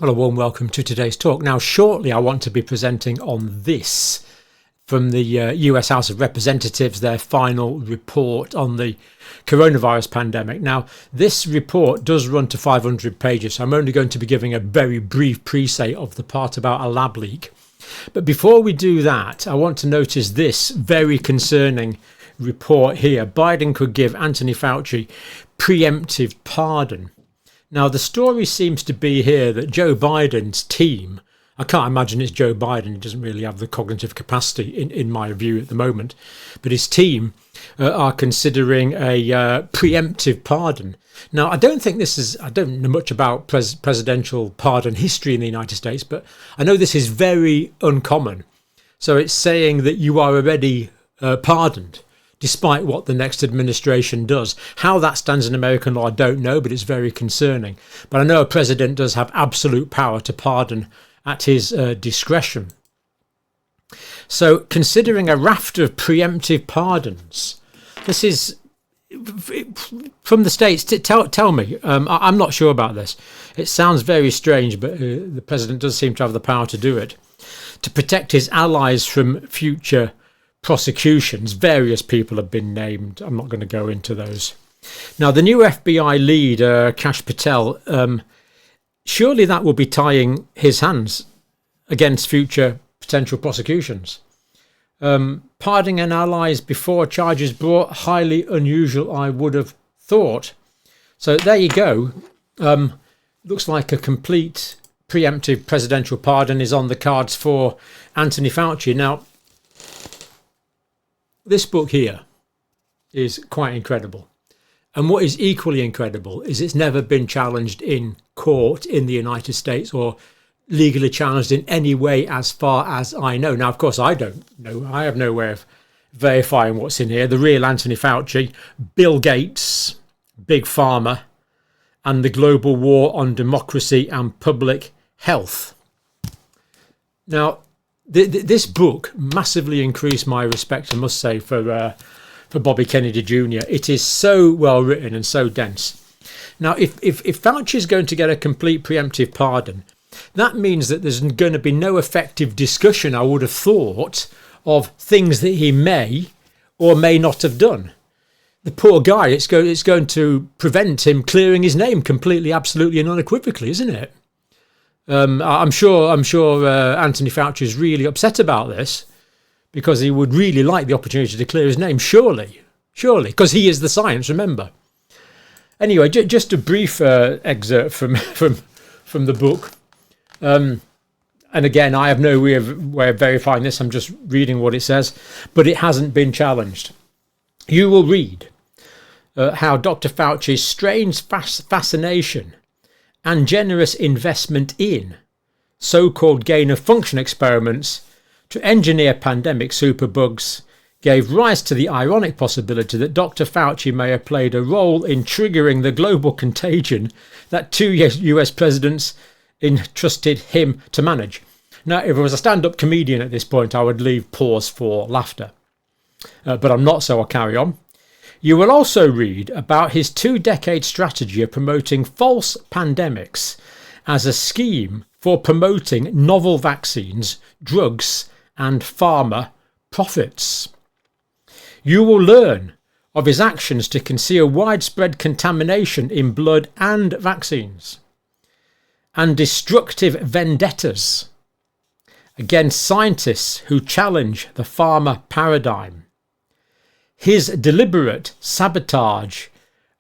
Well, a warm welcome to today's talk. Now, shortly I want to be presenting on this from the US House of Representatives, their final report on the coronavirus pandemic. Now, this report does run to 500 pages, so I'm only going to be giving a very brief preset of the part about a lab leak. But before we do that, I want to notice this very concerning report here. Biden could give Anthony Fauci preemptive pardon. Now, the story seems to be here that Joe Biden's team, I can't imagine it's Joe Biden, he doesn't really have the cognitive capacity in my view at the moment, but his team are considering a preemptive pardon. Now, I don't know much about presidential pardon history in the United States, but I know this is very uncommon. So it's saying that you are already pardoned, despite what the next administration does. How that stands in American law, I don't know, but it's very concerning. But I know a president does have absolute power to pardon at his discretion. So considering a raft of preemptive pardons, this is from the States. Tell me, I'm not sure about this. It sounds very strange, but the president does seem to have the power to do it. To protect his allies from future prosecutions, various people have been named. I'm not going to go into those. Now, the new FBI lead, Kash Patel, surely that will be tying his hands against future potential prosecutions. Pardoning an allies before charges brought, highly unusual, I would have thought. So there you go. Looks like a complete preemptive presidential pardon is on the cards for Anthony Fauci. Now, this book here is quite incredible. And what is equally incredible is it's never been challenged in court in the United States or legally challenged in any way as far as I know. Now, of course, I don't know. I have no way of verifying what's in here. The real Anthony Fauci, Bill Gates, Big Pharma, and the global war on democracy and public health. Now, this book massively increased my respect, I must say, for Bobby Kennedy Jr. It is so well written and so dense. Now, if Fauci is going to get a complete preemptive pardon, that means that there's going to be no effective discussion, I would have thought, of things that he may or may not have done. The poor guy, it's going to prevent him clearing his name completely, absolutely and unequivocally, isn't it? I'm sure Anthony Fauci is really upset about this because he would really like the opportunity to clear his name, surely, because he is the science, remember. Anyway, just a brief excerpt from the book. And again, I have no way of verifying this. I'm just reading what it says, but it hasn't been challenged. You will read how Dr. Fauci's strange fascination and generous investment in so-called gain-of-function experiments to engineer pandemic superbugs gave rise to the ironic possibility that Dr. Fauci may have played a role in triggering the global contagion that two US presidents entrusted him to manage. Now, if I was a stand-up comedian at this point, I would leave pause for laughter. But I'm not, so I'll carry on. You will also read about his 2-decade strategy of promoting false pandemics as a scheme for promoting novel vaccines, drugs, and pharma profits. You will learn of his actions to conceal widespread contamination in blood and vaccines, and destructive vendettas against scientists who challenge the pharma paradigm. His deliberate sabotage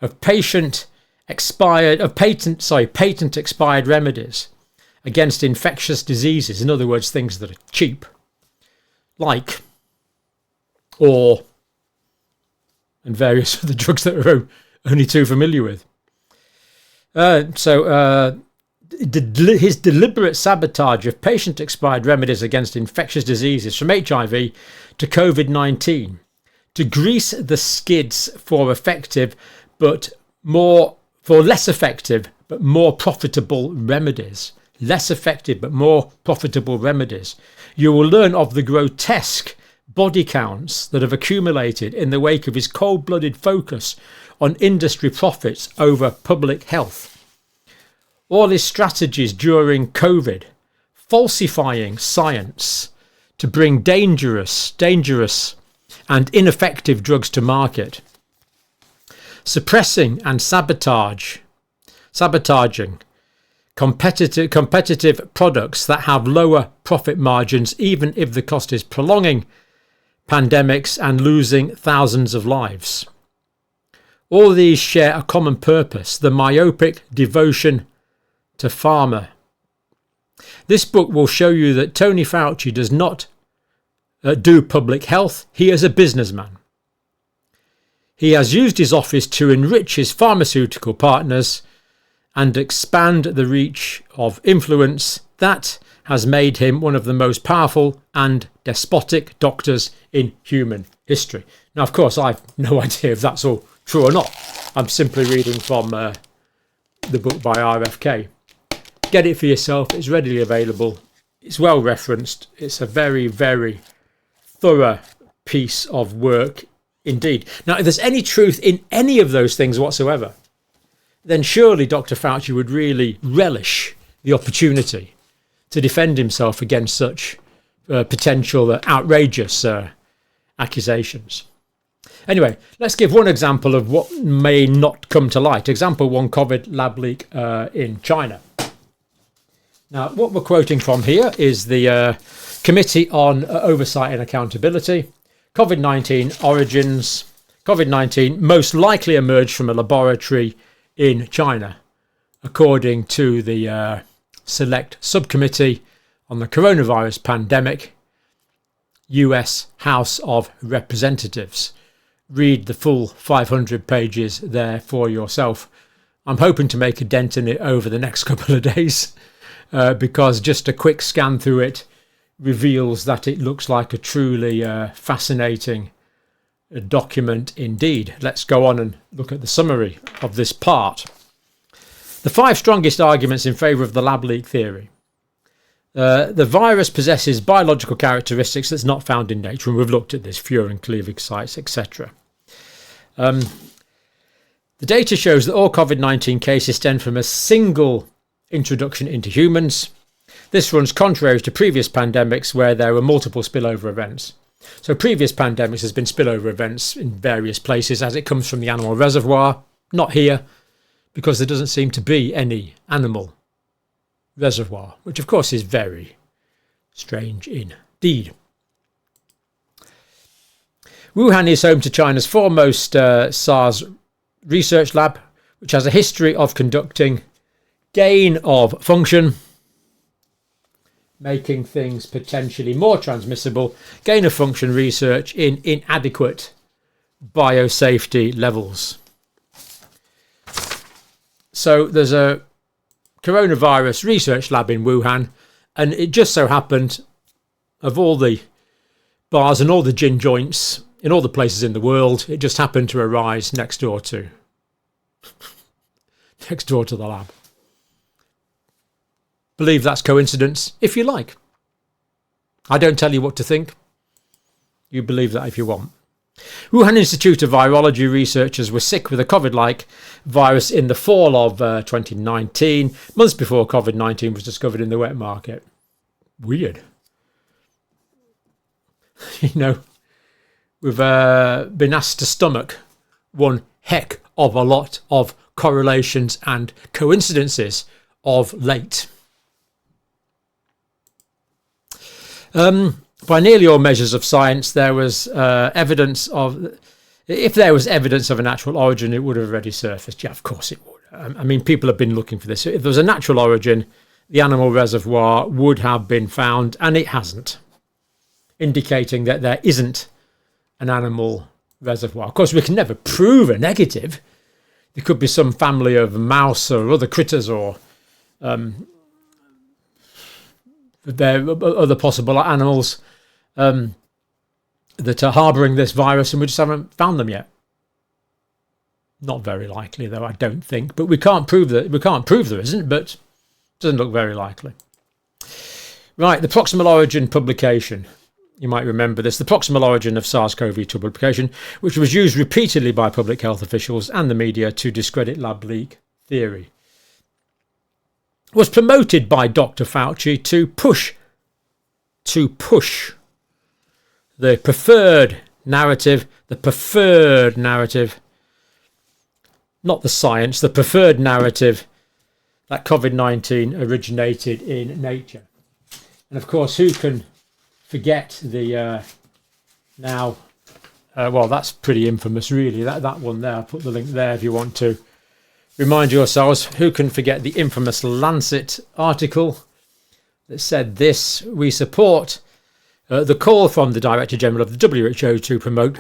of patent expired remedies against infectious diseases, in other words, things that are cheap, like or and various other drugs that we're only too familiar with. His deliberate sabotage of patient-expired remedies against infectious diseases from HIV to COVID-19 to grease the skids for less effective but more profitable remedies. Less effective but more profitable remedies. You will learn of the grotesque body counts that have accumulated in the wake of his cold-blooded focus on industry profits over public health. all his strategies during COVID, falsifying science to bring dangerous and ineffective drugs to market, suppressing and sabotaging competitive products that have lower profit margins, even if the cost is prolonging pandemics and losing thousands of lives. All these share a common purpose: the myopic devotion to pharma. This book will show you that Tony Fauci does not do public health. He is a businessman. He has used his office to enrich his pharmaceutical partners and expand the reach of influence that has made him one of the most powerful and despotic doctors in human history. Now, of course, I've no idea if that's all true or not. I'm simply reading from the book by RFK. Get it for yourself. It's readily available. It's well referenced. It's a very, very thorough piece of work indeed. Now, if there's any truth in any of those things whatsoever, then surely Dr. Fauci would really relish the opportunity to defend himself against such potential outrageous accusations. Anyway, let's give one example of what may not come to light. Example 1, COVID lab leak in China. Now, what we're quoting from here is the Committee on Oversight and Accountability. COVID-19 origins. COVID-19 most likely emerged from a laboratory in China, according to the Select Subcommittee on the Coronavirus Pandemic, US House of Representatives. Read the full 500 pages there for yourself. I'm hoping to make a dent in it over the next couple of days, because just a quick scan through it reveals that it looks like a truly fascinating document indeed. Let's go on and look at the summary of this part. The 5 strongest arguments in favour of the lab leak theory. The virus possesses biological characteristics that's not found in nature, and we've looked at this: furin cleavage sites, etc. The data shows that all COVID-19 cases stem from a single introduction into humans. This runs contrary to previous pandemics where there were multiple spillover events. So previous pandemics has been spillover events in various places as it comes from the animal reservoir. Not here, because there doesn't seem to be any animal reservoir, which of course is very strange indeed. Wuhan is home to China's foremost SARS research lab, which has a history of conducting gain of function, making things potentially more transmissible, gain of function research in inadequate biosafety levels. So there's a coronavirus research lab in Wuhan, and it just so happened, of all the bars and all the gin joints in all the places in the world, it just happened to arise next door to the lab. Believe that's coincidence if you like. I don't tell you what to think. You believe that if you want. Wuhan Institute of Virology researchers were sick with a COVID-like virus in the fall of 2019, months before COVID-19 was discovered in the wet market. Weird. You know, we've been asked to stomach one heck of a lot of correlations and coincidences of late. By nearly all measures of science, there was evidence of... If there was evidence of a natural origin, it would have already surfaced. Yeah, of course it would. I mean, people have been looking for this. If there was a natural origin, the animal reservoir would have been found, and it hasn't, indicating that there isn't an animal reservoir. Of course, we can never prove a negative. There could be some family of mouse or other critters or there are other possible animals that are harbouring this virus, and we just haven't found them yet. Not very likely, though, I don't think. But we can't prove that. We can't prove there isn't, but it doesn't look very likely. Right, the proximal origin publication. You might remember this. The proximal origin of SARS-CoV-2 publication, which was used repeatedly by public health officials and the media to discredit lab leak theory. was promoted by Dr. Fauci to push the preferred narrative, not the science, the preferred narrative that COVID-19 originated in nature. And of course, who can forget the well, that's pretty infamous, really. That one there, I'll put the link there if you want to remind yourselves. Who can forget the infamous Lancet article that said this: we support the call from the Director General of the WHO to promote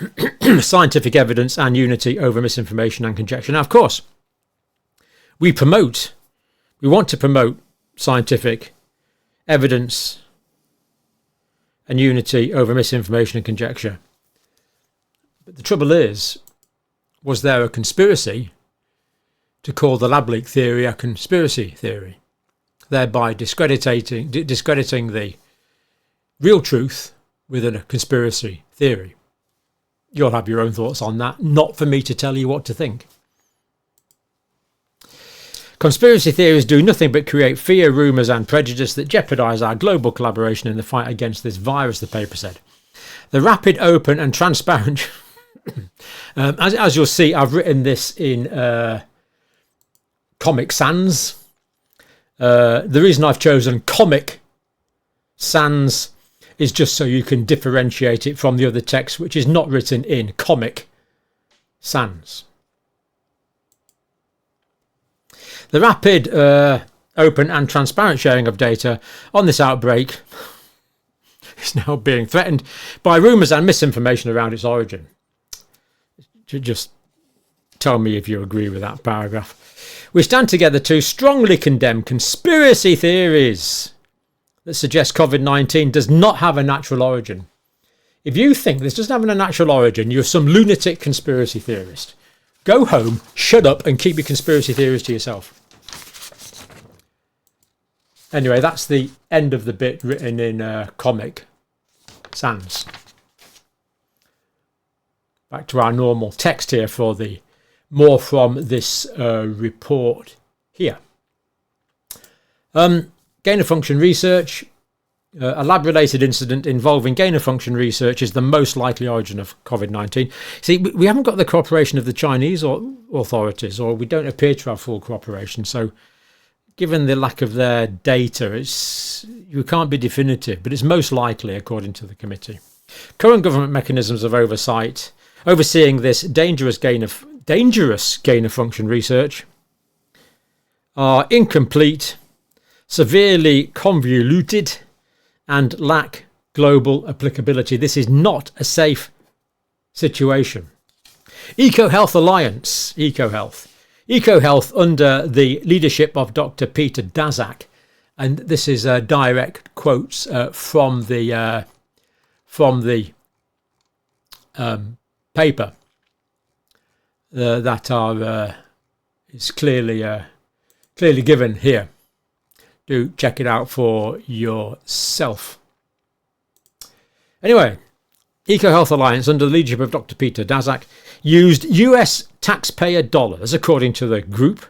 scientific evidence and unity over misinformation and conjecture. Now, of course, we want to promote scientific evidence and unity over misinformation and conjecture. But the trouble is, was there a conspiracy to call the lab leak theory a conspiracy theory, thereby discrediting the real truth with a conspiracy theory? You'll have your own thoughts on that, not for me to tell you what to think. Conspiracy theories do nothing but create fear, rumours and prejudice that jeopardise our global collaboration in the fight against this virus, the paper said. The rapid, open and transparent... as you'll see, I've written this in Comic Sans. The reason I've chosen Comic Sans is just so you can differentiate it from the other text, which is not written in Comic Sans. The rapid, open and transparent sharing of data on this outbreak is now being threatened by rumours and misinformation around its origin. Just tell me if you agree with that paragraph. We stand together to strongly condemn conspiracy theories that suggest COVID-19 does not have a natural origin. If you think this doesn't have a natural origin, you're some lunatic conspiracy theorist. Go home, shut up and keep your conspiracy theories to yourself. Anyway, that's the end of the bit written in Comic Sans. Back to our normal text here for the more from this report here. Gain-of-function research. A lab-related incident involving gain-of-function research is the most likely origin of COVID-19. See, we haven't got the cooperation of the Chinese authorities, or we don't appear to have full cooperation. So given the lack of their data, you can't be definitive, but it's most likely, according to the committee. Current government mechanisms of oversight overseeing this dangerous gain-of-function research are incomplete, severely convoluted, and lack global applicability. This is not a safe situation. EcoHealth Alliance, EcoHealth under the leadership of Dr. Peter Daszak, and this is direct quotes from the paper that are is clearly given here. Do check it out for yourself. Anyway, EcoHealth Alliance under the leadership of Dr. Peter Daszak used US taxpayer dollars, according to the group,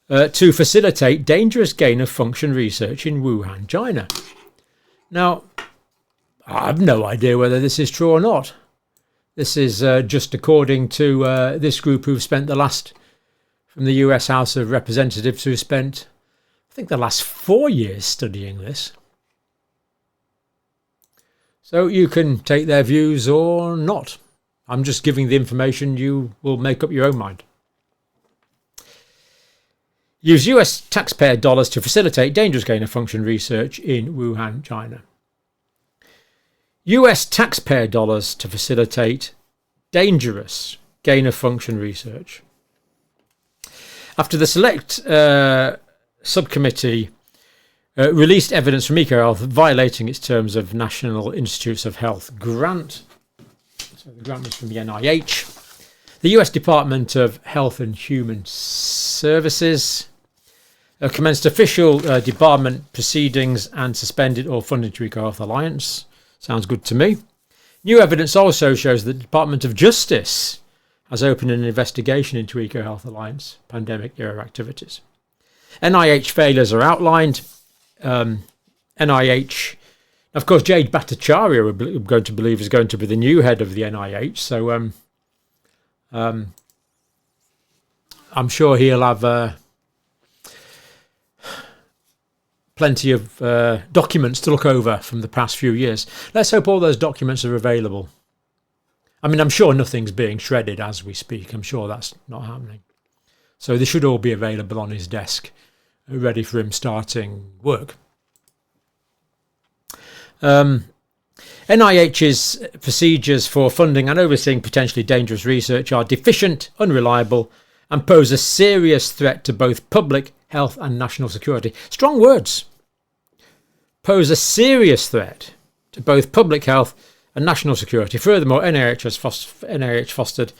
to facilitate dangerous gain-of-function research in Wuhan, China. Now, I have no idea whether this is true or not. This is just according to this group who've spent from the US House of Representatives, who spent, I think, the last 4 years studying this. So you can take their views or not. I'm just giving the information. You will make up your own mind. Use US taxpayer dollars to facilitate dangerous gain-of-function research in Wuhan, China. US taxpayer dollars to facilitate dangerous gain-of-function research. After the select subcommittee released evidence from EcoHealth violating its terms of National Institutes of Health grant, so the grant was from the NIH, the US Department of Health and Human Services commenced official debarment proceedings and suspended all funding to EcoHealth Alliance. Sounds good to me. New evidence also shows that the Department of Justice has opened an investigation into EcoHealth Alliance pandemic era activities. NIH failures are outlined. NIH, of course, Jade Bhattacharya, we're going to believe, is going to be the new head of the NIH. So I'm sure he'll have plenty of documents to look over from the past few years. Let's hope all those documents are available. I mean, I'm sure nothing's being shredded as we speak. I'm sure that's not happening. So they should all be available on his desk, ready for him starting work. NIH's procedures for funding and overseeing potentially dangerous research are deficient, unreliable, and pose a serious threat to both public health and national security. Strong words. Pose a serious threat to both public health and national security. Furthermore, NIH fostered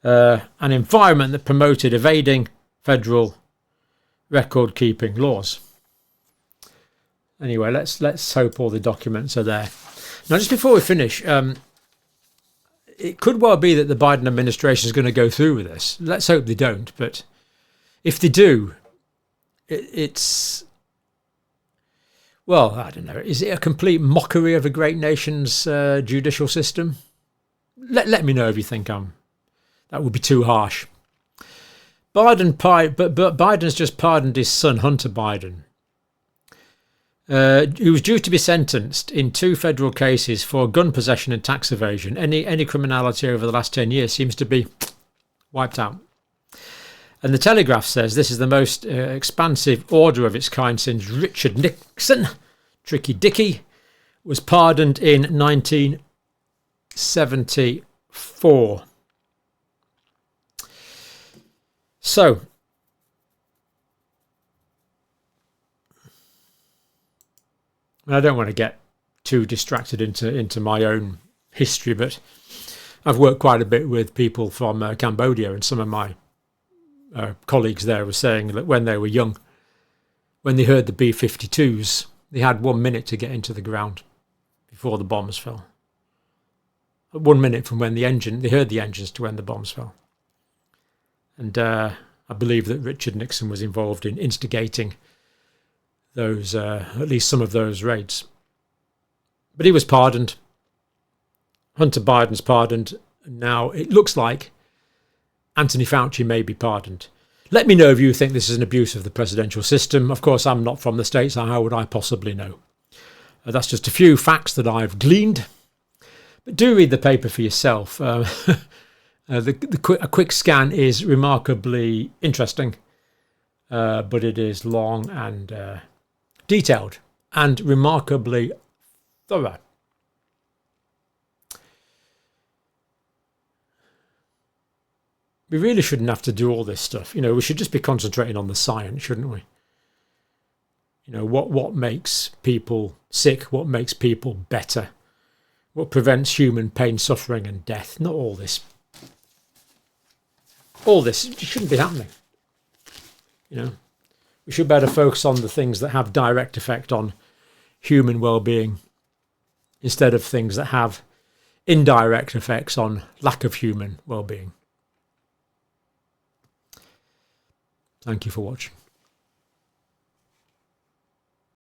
an environment that promoted evading federal record-keeping laws. Anyway, let's hope all the documents are there. Now, just before we finish, it could well be that the Biden administration is going to go through with this. Let's hope they don't. But if they do, it's, well, I don't know. Is it a complete mockery of a great nation's judicial system? Let me know if you think that would be too harsh. But Biden's just pardoned his son, Hunter Biden, who was due to be sentenced in 2 federal cases for gun possession and tax evasion. Any criminality over the last 10 years seems to be wiped out. And the Telegraph says this is the most expansive order of its kind since Richard Nixon, Tricky Dicky, was pardoned in 1974. So, I don't want to get too distracted into my own history, but I've worked quite a bit with people from Cambodia, and some of my colleagues there were saying that when they were young, when they heard the B-52s, they had 1 minute to get into the ground before the bombs fell. 1 minute from when they heard the engines to when the bombs fell. And I believe that Richard Nixon was involved in instigating those, at least some of those raids. But he was pardoned. Hunter Biden's pardoned. Now it looks like Anthony Fauci may be pardoned. Let me know if you think this is an abuse of the presidential system. Of course, I'm not from the States, so how would I possibly know? That's just a few facts that I've gleaned. But do read the paper for yourself. A quick scan is remarkably interesting, but it is long and detailed and remarkably thorough. We really shouldn't have to do all this stuff. You know, we should just be concentrating on the science, shouldn't we? You know, what makes people sick, what makes people better, what prevents human pain, suffering and death. Not all this. All this shouldn't be happening. You know, we should better focus on the things that have direct effect on human well-being instead of things that have indirect effects on lack of human well-being. Thank you for watching.